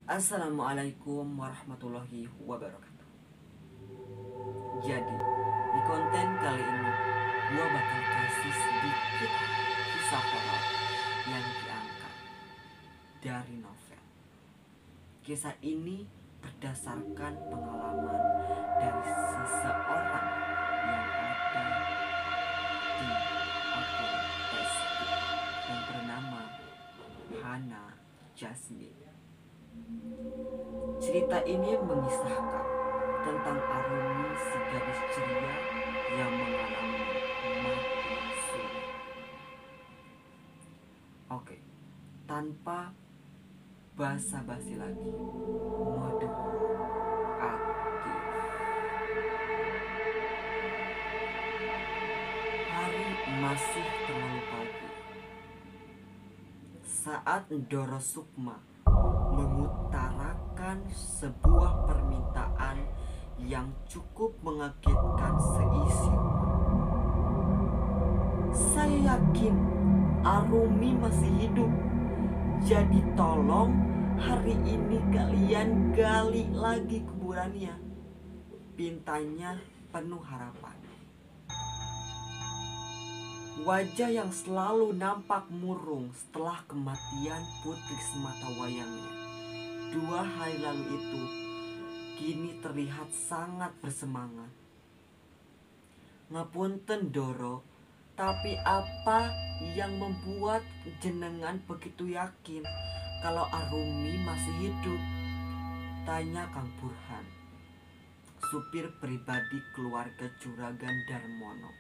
Assalamualaikum warahmatullahi wabarakatuh. Jadi, di konten kali ini gua bakal kasih sedikit kisah horor yang diangkat dari novel. Kisah ini berdasarkan pengalaman dari seseorang yang ada di akun Facebook yang bernama Hana Jasmine. Cerita ini mengisahkan tentang Arumi, si gadis ceria yang mengalami mati suri. Oke, tanpa basa-basi lagi, mode aktif. Hari masih terlalu pagi saat Ndoro Sukma mengutarakan sebuah permintaan yang cukup mengagetkan seisi rumah. Saya yakin Arumi masih hidup. Jadi tolong hari ini kalian gali lagi kuburannya, pintanya penuh harapan. Wajah yang selalu nampak murung setelah kematian putri semata wayangnya 2 hari lalu itu kini terlihat sangat bersemangat. Ngapunten Doro, tapi apa yang membuat jenengan begitu yakin kalau Arumi masih hidup? Tanya Kang Burhan, supir pribadi keluarga Juragan Darmono.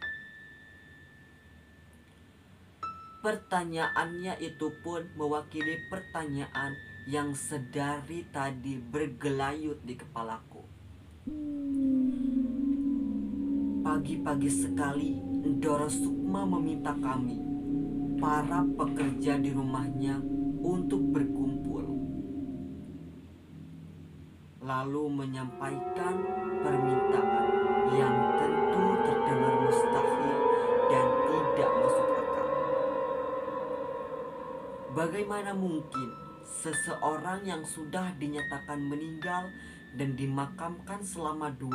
Pertanyaannya itu pun mewakili pertanyaan yang sedari tadi bergelayut di kepalaku. Pagi-pagi sekali Ndoro Sukma meminta kami, para pekerja di rumahnya, untuk berkumpul. Lalu menyampaikan permintaan yang tentu terdengar mustahil dan tidak masuk akal. Bagaimana mungkin seseorang yang sudah dinyatakan meninggal dan dimakamkan selama 2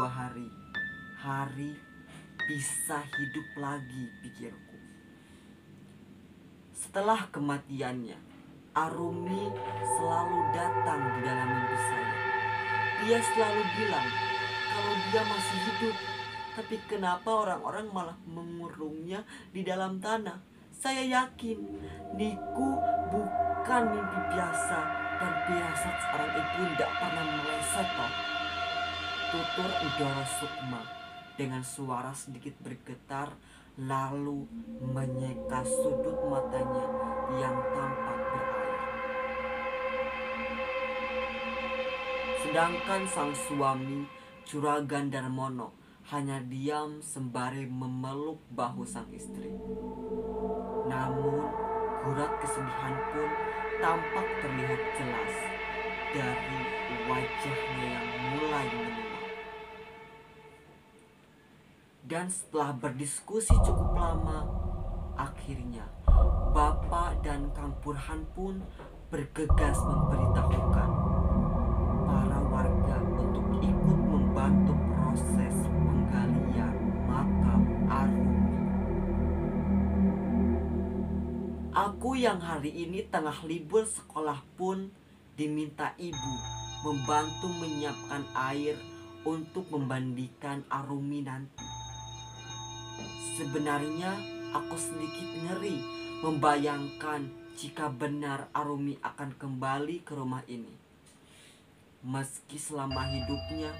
hari bisa hidup lagi, pikirku. Setelah kematiannya, Arumi selalu datang di dalam mimpi saya. Dia selalu bilang kalau dia masih hidup, tapi kenapa orang-orang malah mengurungnya di dalam tanah? Saya yakin niku bukan mimpi biasa dan firasat seorang ibu tidak pernah meleset toh. Tutur Ndoro Sukma dengan suara sedikit bergetar, lalu menyeka sudut matanya yang tampak berair. Sedangkan sang suami Juragan Darmono hanya diam sembari memeluk bahu sang istri. Namun gurat kesedihan pun tampak terlihat jelas dari wajahnya yang mulai menua. Dan setelah berdiskusi cukup lama, akhirnya Bapak dan Kang Burhan pun bergegas memberitahukan para warga untuk ikut membantu proses penggalian makam Arumi. Aku yang hari ini tengah libur sekolah pun diminta ibu membantu menyiapkan air untuk memandikan Arumi nanti. Sebenarnya aku sedikit ngeri membayangkan jika benar Arumi akan kembali ke rumah ini. Meski selama hidupnya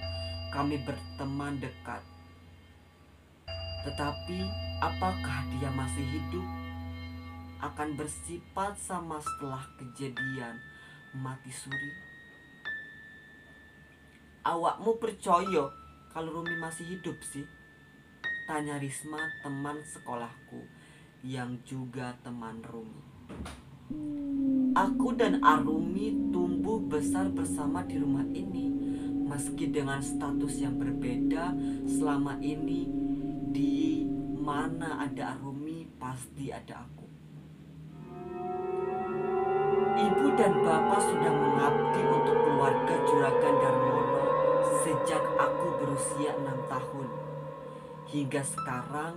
kami berteman dekat, tetapi apakah dia masih hidup? Akan bersifat sama setelah kejadian mati suri? Awakmu percaya kalau Rumi masih hidup sih? Tanya Risma, teman sekolahku yang juga teman Rumi. Aku dan Arumi tumbuh besar bersama di rumah ini. Meski dengan status yang berbeda, selama ini di mana ada Arumi pasti ada aku. Ibu dan bapak sudah mengabdi untuk keluarga berusia 6 tahun. Hingga sekarang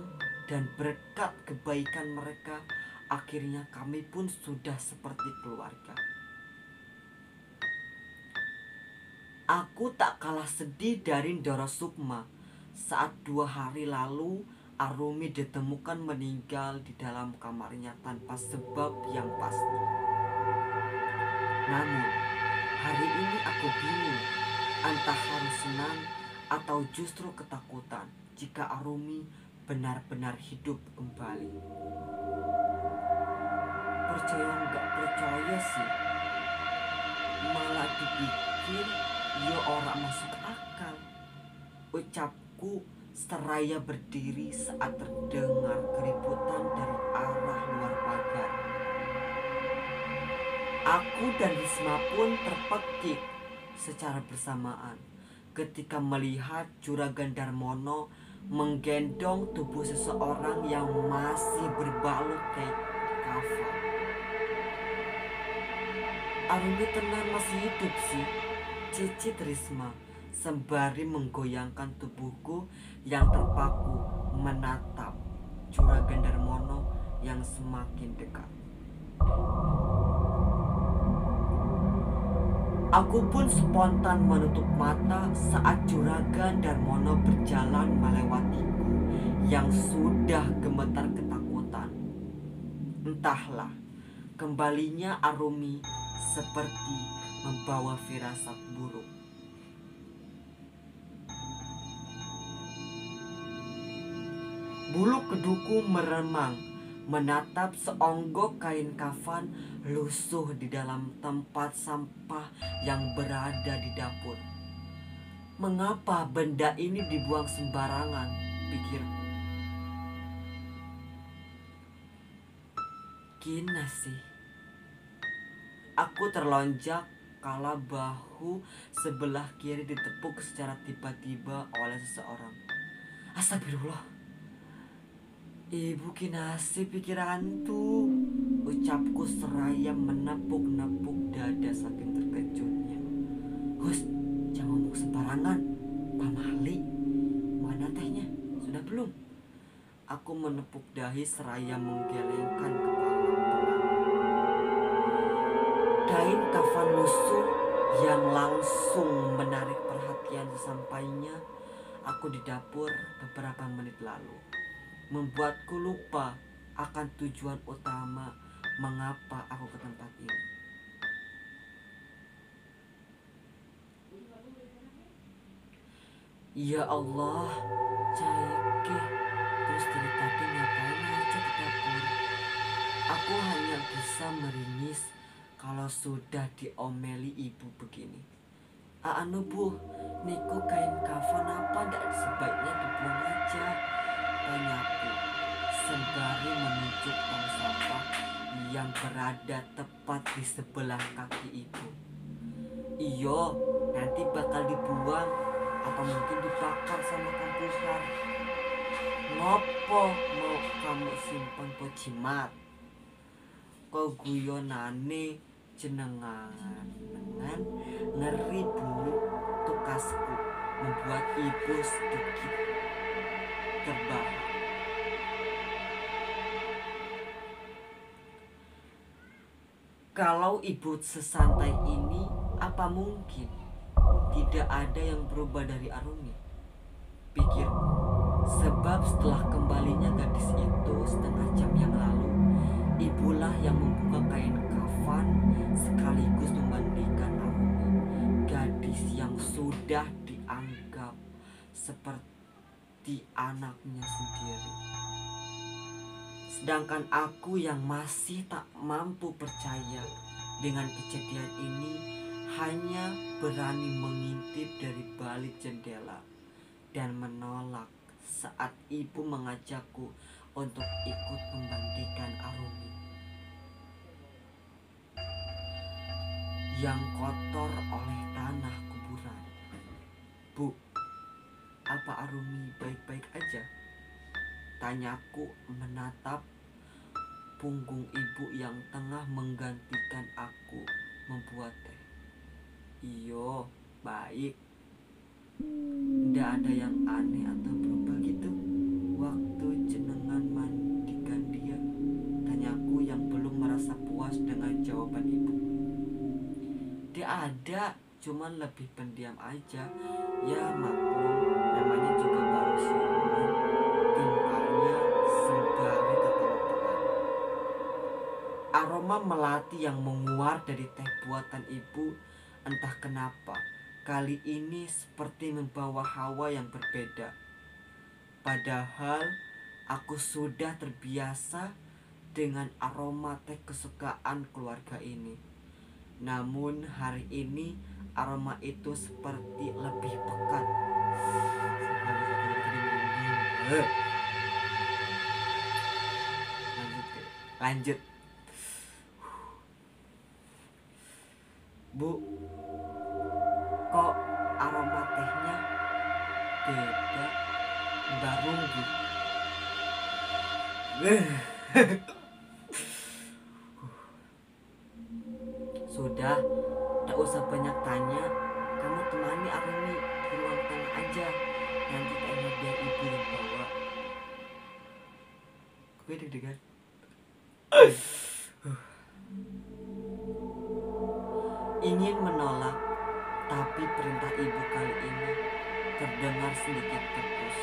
dan berkat kebaikan mereka, akhirnya kami pun sudah seperti keluarga. Aku tak kalah sedih dari Doro Sukma saat 2 hari lalu Arumi ditemukan meninggal di dalam kamarnya tanpa sebab yang pasti. Namun, hari ini aku bingung entah harus senang atau justru ketakutan jika Arumi benar-benar hidup kembali. Percaya nggak percaya sih, malah dipikir yo orang masuk akal, ucapku seraya berdiri saat terdengar keributan dari arah luar pagar. Aku dan Risma pun terpekik secara bersamaan ketika melihat Juragan Darmono menggendong tubuh seseorang yang masih berbalut kayak kafan. Arumi tenan masih hidup sih, cicit Risma sembari menggoyangkan tubuhku yang terpaku menatap Juragan Darmono yang semakin dekat. Aku pun spontan menutup mata saat Juragan Darmono berjalan melewatiku yang sudah gemetar ketakutan. Entahlah, kembalinya Arumi seperti membawa firasat buruk. Bulu keduku meremang menatap seonggok kain kafan lusuh di dalam tempat sampah yang berada di dapur. Mengapa benda ini dibuang sembarangan, pikirku. Gina sih. Aku terlonjak kala bahu sebelah kiri ditepuk secara tiba-tiba oleh seseorang. Astagfirullah. Ibu kinasi pikiran tuh, ucapku seraya menepuk-nepuk dada saking terkejutnya. Hus, jangan ngomong sembarangan. Pak Mali, mana tehnya? Sudah belum? Aku menepuk dahi seraya menggelengkan kepala pelan. Kain kafan lusuh yang langsung menarik perhatian sesampainya aku di dapur beberapa menit lalu, membuatku lupa akan tujuan utama mengapa aku ke tempat ini. Ya Allah, Caike, terus dari tadi ngapain aja di dapur? Aku hanya bisa meringis kalau sudah diomeli ibu begini. Anu bu, niku kain kafan apa ndak sebaiknya dibuang aja, tanyaku sembari menunjuk tong sampah yang berada tepat di sebelah kaki ibu. Iyo, nanti bakal dibuang atau mungkin dibakar sama kampusan. Ngopo mau kamu simpan pocimat? Kau guyonane jenengan ngeri bu, tukasku membuat ibu sedikit terbahak. Kalau ibu sesantai ini, apa mungkin tidak ada yang berubah dari Arumi? Pikirku, sebab setelah kembalinya gadis itu setengah jam yang lalu, ibulah yang membuka kain kafan sekaligus memandikan Arumi, gadis yang sudah dianggap seperti anaknya sendiri. Sedangkan aku yang masih tak mampu percaya dengan kejadian ini hanya berani mengintip dari balik jendela dan menolak saat ibu mengajakku untuk ikut memandikan Arumi yang kotor oleh tanah kuburan. Bu, apa Arumi baik-baik aja? Tanyaku menatap punggung ibu yang tengah menggantikan aku membuat teh. Iyo, baik. Ndak ada yang aneh atau berubah gitu waktu jenengan mandikan dia? Tanyaku yang belum merasa puas dengan jawaban ibu. Dia ada, cuman lebih pendiam aja. Ya maklum, namanya juga baru siuman. Timpalnya sembari tertawa pelan. Aroma melati yang menguar dari teh buatan ibu, entah kenapa kali ini seperti membawa hawa yang berbeda. Padahal aku sudah terbiasa dengan aroma teh kesukaan keluarga ini. Namun hari ini aroma itu seperti lebih pekat. Lanjut. Bu, kok aroma tehnya beda? Baru Bu. Sudah, tak usah banyak tanya. Kamu temani Arumi di ruang tengah aja. Nanti tehnya biar ibu yang bawa. Gue deg-degan. Ingin menolak, tapi perintah ibu kali ini terdengar sedikit tepus.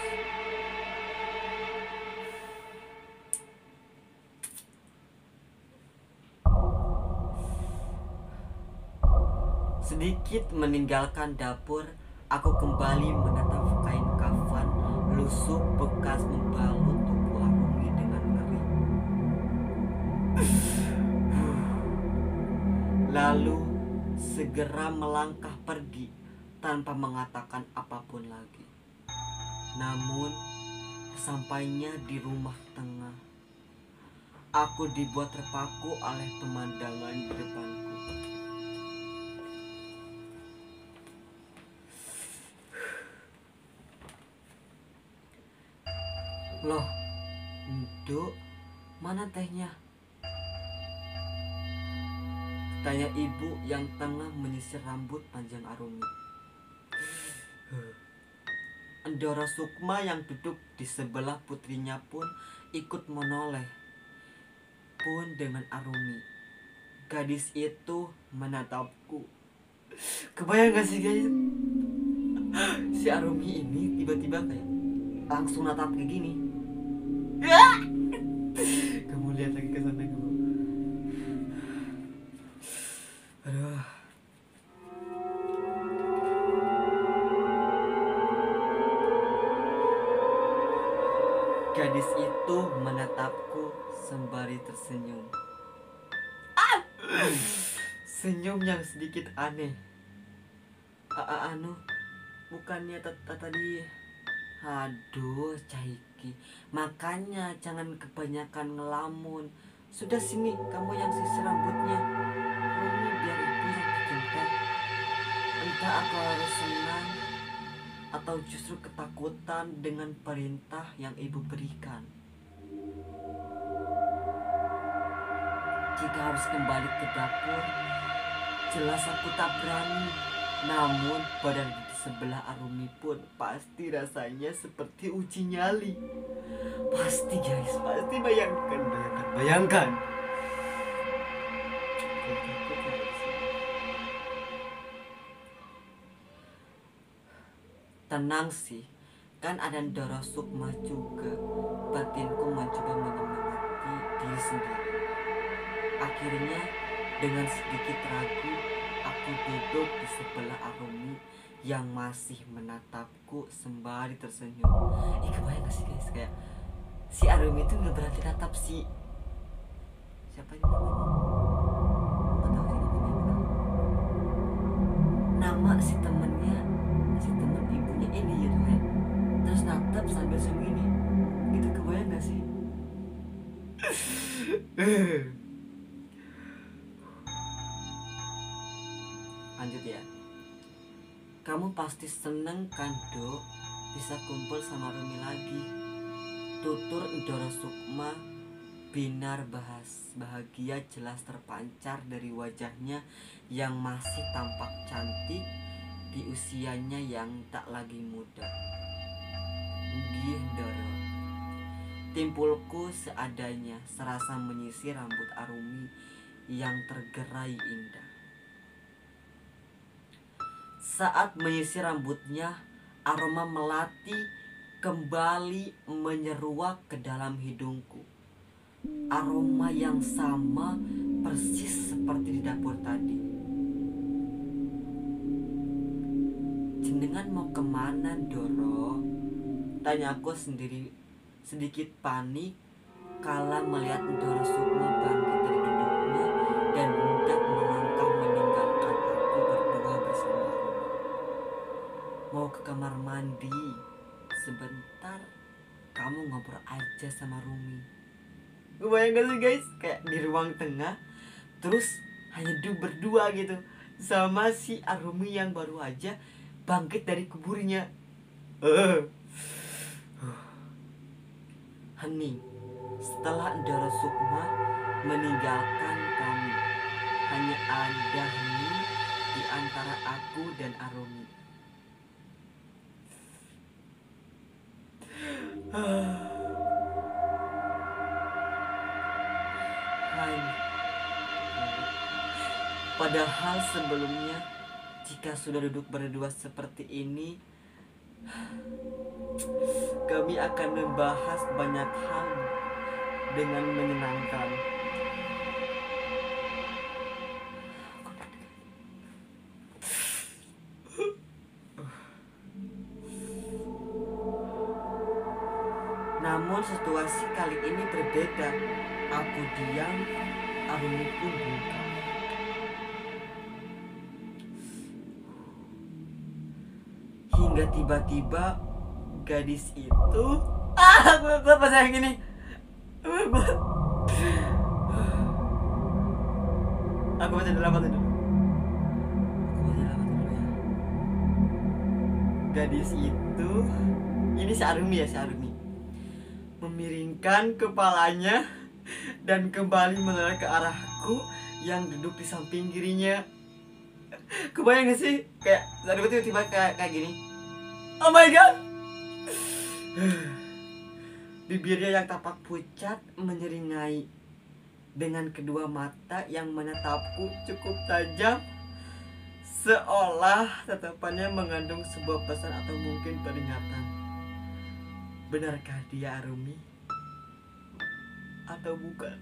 Sedikit meninggalkan dapur, aku kembali menatap kain kafan lusuh bekas membalut tubuh Arumi dengan ngeri. Lalu segera melangkah pergi tanpa mengatakan apapun lagi. Namun sampainya di rumah tengah, aku dibuat terpaku oleh pemandangan di depanku. Loh, Nduk, mana tehnya? Tanya ibu yang tengah menyisir rambut panjang Arumi. Endoro Sukma yang duduk di sebelah putrinya pun ikut menoleh, pun dengan Arumi. Gadis itu menatapku. Kebayang gak sih guys? Si Arumi ini tiba-tiba kayak langsung natap kayak gini. Kamu lihat lagi ke sana kamu. Aduh. Gadis itu menatapku sembari tersenyum. Senyum yang sedikit aneh. Anu, bukannya tadi. Aduh, Caiki, makanya jangan kebanyakan ngelamun. Sudah sini, kamu yang sisir rambutnya. Ini biar ibu yang bikin teh. Entah aku harus senang atau justru ketakutan dengan perintah yang ibu berikan. Jika harus kembali ke dapur, jelas aku tak berani. Namun badan di sebelah Arumi pun pasti rasanya seperti uji nyali. Pasti guys, pasti bayangkan. Tenang sih, kan ada Ndoro Sukma juga. Batinku mencoba menyemangati diri sendiri. Akhirnya dengan sedikit ragu, aku duduk di sebelah Arumi yang masih menatapku sembari tersenyum. Kebayang gak sih guys, kayak si Arumi itu gak berarti natap si siapa ini namanya? Gak tahu sih namanya. Nama si temennya, si temen ibunya ini gitu kan. Terus natap sambil senyum ini. Itu kebayang gak sih? Lanjut ya. Kamu pasti seneng kan, Dok, bisa kumpul sama Rumi lagi. Tutur Ndoro Sukma binar bahagia jelas terpancar dari wajahnya yang masih tampak cantik di usianya yang tak lagi muda. Nggih Ndoro. Timpulku seadanya serasa menyisir rambut Arumi yang tergerai indah. Saat menyisir rambutnya, aroma melati kembali menyeruak ke dalam hidungku. Aroma yang sama persis seperti di dapur tadi. Jenengan mau kemana, Ndoro? Tanyaku sendiri, sedikit panik kala melihat Ndoro Sukma bangkit dari duduknya dan hendak melangkah meninggalkan aku berdua bersama Arumi. Mau ke kamar mandi sebentar, kamu ngobrol aja sama Rumi. Gue bayang gak sih guys, kayak di ruang tengah, terus hanya berdua gitu sama si Arumi yang baru aja bangkit dari kuburnya. Hening setelah Ndoro Sukma meninggalkan kami. Hanya ada hening di antara aku dan Arumi. Padahal sebelumnya, jika sudah duduk berdua seperti ini, kami akan membahas banyak hal dengan menyenangkan. Namun situasi kali ini berbeda. Aku diam, Arumi pun buka. Hingga tiba-tiba gadis itu gue pas yang gini aku baca dulu ya. Gadis itu, ini si Arumi ya, si Arumi memiringkan kepalanya dan kembali menoleh ke arahku yang duduk di samping kirinya. Kebayang gak sih? Kayak tiba-tiba kayak gini. Oh my god. Bibirnya yang tampak pucat menyeringai. Dengan kedua mata yang menatapku cukup tajam, seolah tatapannya mengandung sebuah pesan atau mungkin peringatan. Benarkah dia Arumi? Atau bukan?